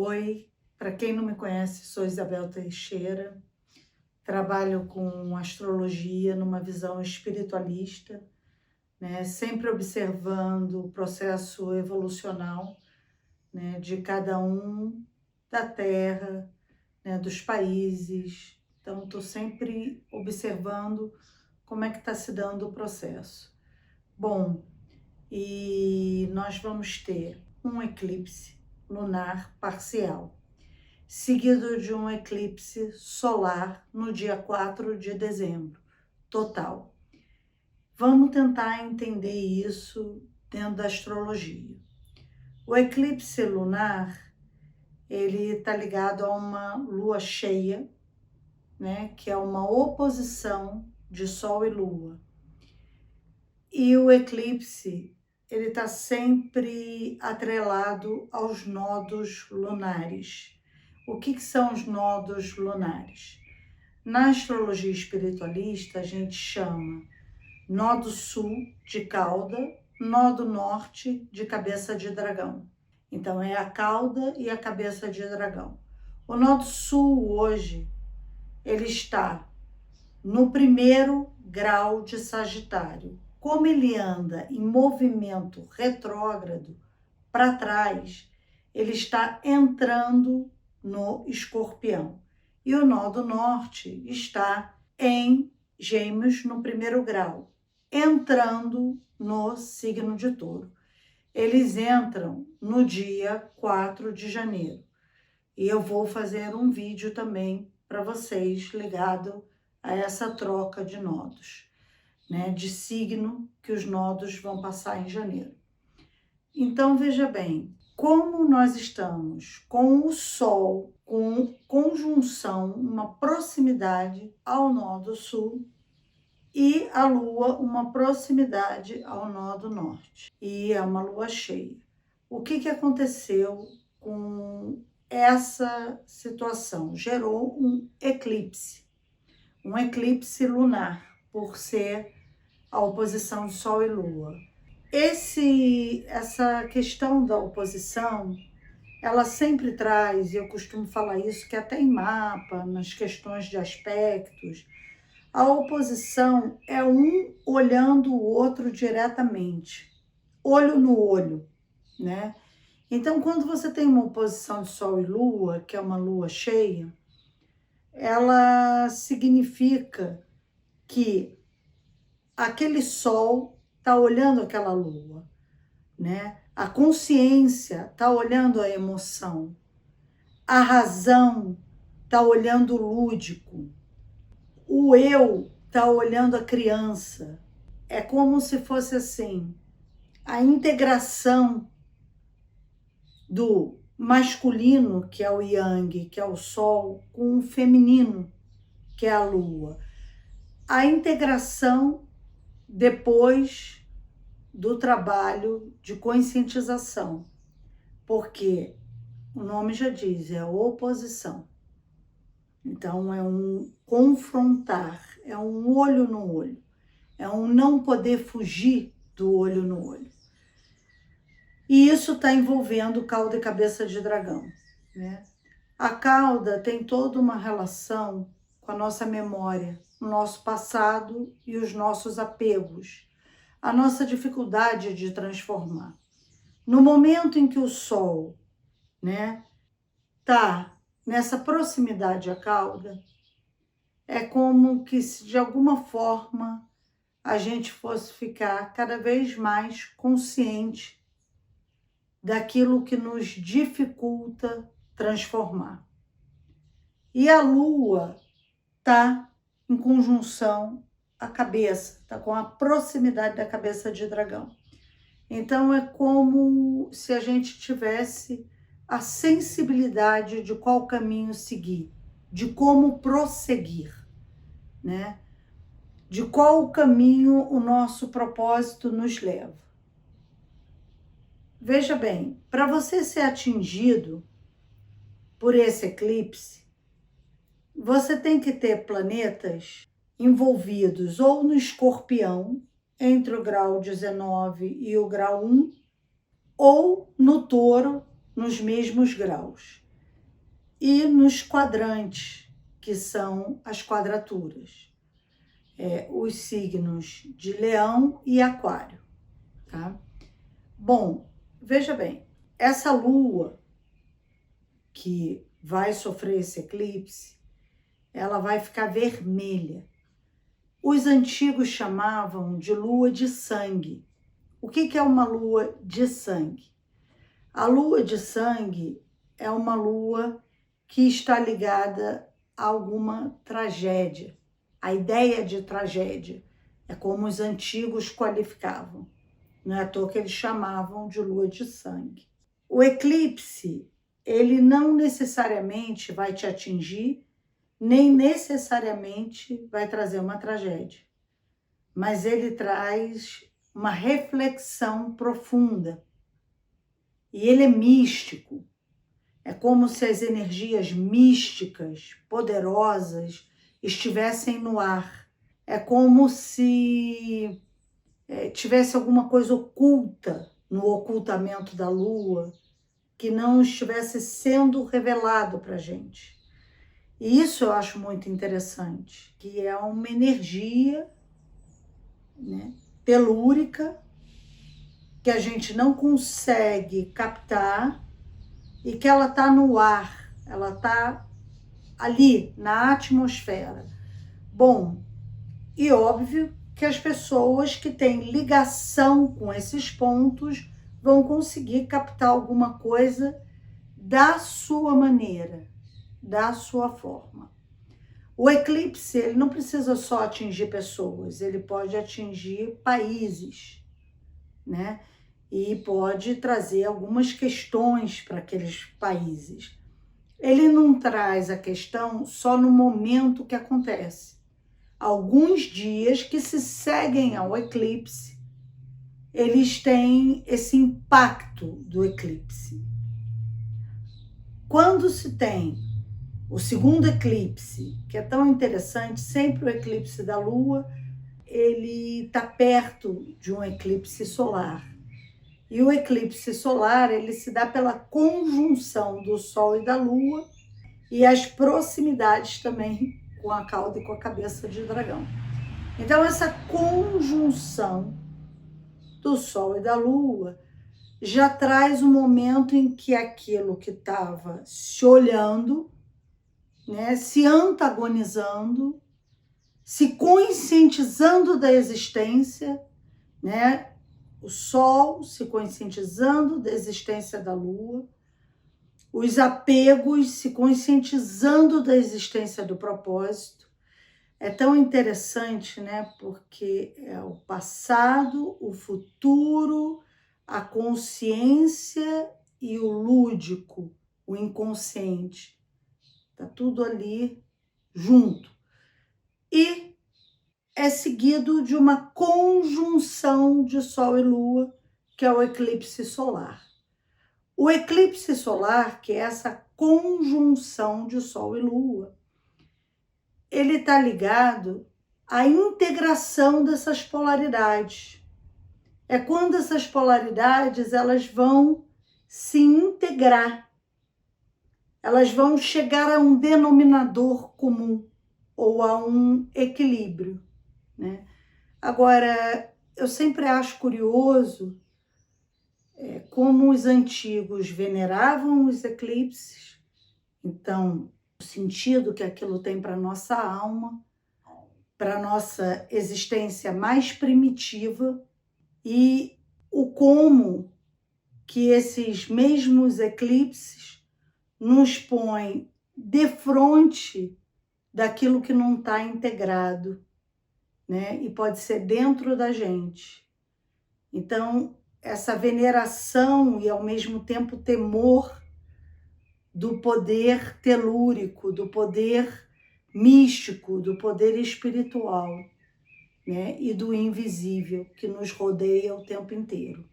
Oi, para quem não me conhece, sou Isabel Teixeira, trabalho com astrologia numa visão espiritualista, né? Sempre observando o processo evolucional, né, de cada um, da Terra, né, dos países. Então, estou sempre observando como é que está se dando o processo. Bom, e nós vamos ter um eclipse lunar parcial, seguido de um eclipse solar no dia 4 de dezembro, total. Vamos tentar entender isso dentro da astrologia. O eclipse lunar, ele está ligado a uma lua cheia, né, que é uma oposição de Sol e Lua. E o eclipse, ele está sempre atrelado aos nodos lunares. O que são os nodos lunares? Na astrologia espiritualista, a gente chama nó do sul de cauda, nó do norte de cabeça de dragão. Então, é a cauda e a cabeça de dragão. O nó do sul, hoje, ele está no 1º grau de Sagitário. Como ele anda em movimento retrógrado para trás, ele está entrando no Escorpião. E o nó do norte está em Gêmeos no 1º grau, entrando no signo de Touro. Eles entram no dia 4 de janeiro. E eu vou fazer um vídeo também para vocês ligado a essa troca de nodos, né, de signo que os nodos vão passar em janeiro. Então, veja bem, como nós estamos com o Sol, com conjunção, uma proximidade ao nó do sul, e a Lua, uma proximidade ao nó do norte, e é uma lua cheia. O que aconteceu com essa situação? Gerou um eclipse lunar, por ser a oposição de Sol e Lua. Essa questão da oposição, ela sempre traz, e eu costumo falar isso, que até em mapa, nas questões de aspectos, a oposição é um olhando o outro diretamente, olho no olho, né? Então, quando você tem uma oposição de Sol e Lua, que é uma lua cheia, ela significa que aquele Sol está olhando aquela Lua, né? A consciência está olhando a emoção, a razão está olhando o lúdico, o eu está olhando a criança. É como se fosse assim, a integração do masculino, que é o Yang, que é o Sol, com o feminino, que é a Lua. A integração depois do trabalho de conscientização, porque o nome já diz, é oposição. Então, é um confrontar, é um olho no olho, é um não poder fugir do olho no olho. E isso está envolvendo cauda e cabeça de dragão, né? A cauda tem toda uma relação com a nossa memória, o nosso passado e os nossos apegos, a nossa dificuldade de transformar. No momento em que o Sol, né, tá nessa proximidade à cauda, é como que se de alguma forma a gente fosse ficar cada vez mais consciente daquilo que nos dificulta transformar. E a Lua está em conjunção à cabeça, está com a proximidade da cabeça de dragão. Então é como se a gente tivesse a sensibilidade de qual caminho seguir, de como prosseguir, né? De qual caminho o nosso propósito nos leva. Veja bem, para você ser atingido por esse eclipse, você tem que ter planetas envolvidos ou no Escorpião, entre o grau 19 e o grau 1, ou no Touro, nos mesmos graus. e nos quadrantes, que são as quadraturas, os signos de Leão e Aquário, tá? Bom, veja bem, essa lua que vai sofrer esse eclipse, ela vai ficar vermelha. Os antigos chamavam de lua de sangue. O que é uma lua de sangue? A lua de sangue é uma lua que está ligada a alguma tragédia. A ideia de tragédia é como os antigos qualificavam. Não é à toa que eles chamavam de lua de sangue. O eclipse, ele não necessariamente vai te atingir, nem necessariamente vai trazer uma tragédia, mas ele traz uma reflexão profunda. E ele é místico. É como se as energias místicas, poderosas, estivessem no ar. É como se tivesse alguma coisa oculta no ocultamento da lua, que não estivesse sendo revelado para a gente. E isso eu acho muito interessante, que é uma energia, né, telúrica, que a gente não consegue captar e que ela está no ar, ela está ali, na atmosfera. Bom, e óbvio que as pessoas que têm ligação com esses pontos vão conseguir captar alguma coisa da sua maneira, da sua forma. O eclipse, ele não precisa só atingir pessoas, ele pode atingir países, né? E pode trazer algumas questões para aqueles países. Ele não traz a questão só no momento que acontece. Alguns dias que se seguem ao eclipse, eles têm esse impacto do eclipse. Quando se tem o segundo eclipse, que é tão interessante, sempre o eclipse da Lua, ele está perto de um eclipse solar. E o eclipse solar, ele se dá pela conjunção do Sol e da Lua e as proximidades também com a cauda e com a cabeça de dragão. Então, essa conjunção do Sol e da Lua já traz um momento em que aquilo que estava se olhando, né, se antagonizando, se conscientizando da existência, né, o Sol se conscientizando da existência da Lua, os apegos se conscientizando da existência do propósito. É tão interessante, né? Porque é o passado, o futuro, a consciência e o lúdico, o inconsciente. Tá tudo ali junto. E é seguido de uma conjunção de Sol e Lua, que é o eclipse solar. O eclipse solar, que é essa conjunção de Sol e Lua, ele está ligado à integração dessas polaridades. É quando essas polaridades elas vão se integrar, elas vão chegar a um denominador comum ou a um equilíbrio, né? Agora, eu sempre acho curioso como os antigos veneravam os eclipses, então, o sentido que aquilo tem para a nossa alma, para a nossa existência mais primitiva, e o como que esses mesmos eclipses nos põem de frente daquilo que não está integrado, né? E pode ser dentro da gente. Então, essa veneração e, ao mesmo tempo, temor do poder telúrico, do poder místico, do poder espiritual, né? E do invisível que nos rodeia o tempo inteiro.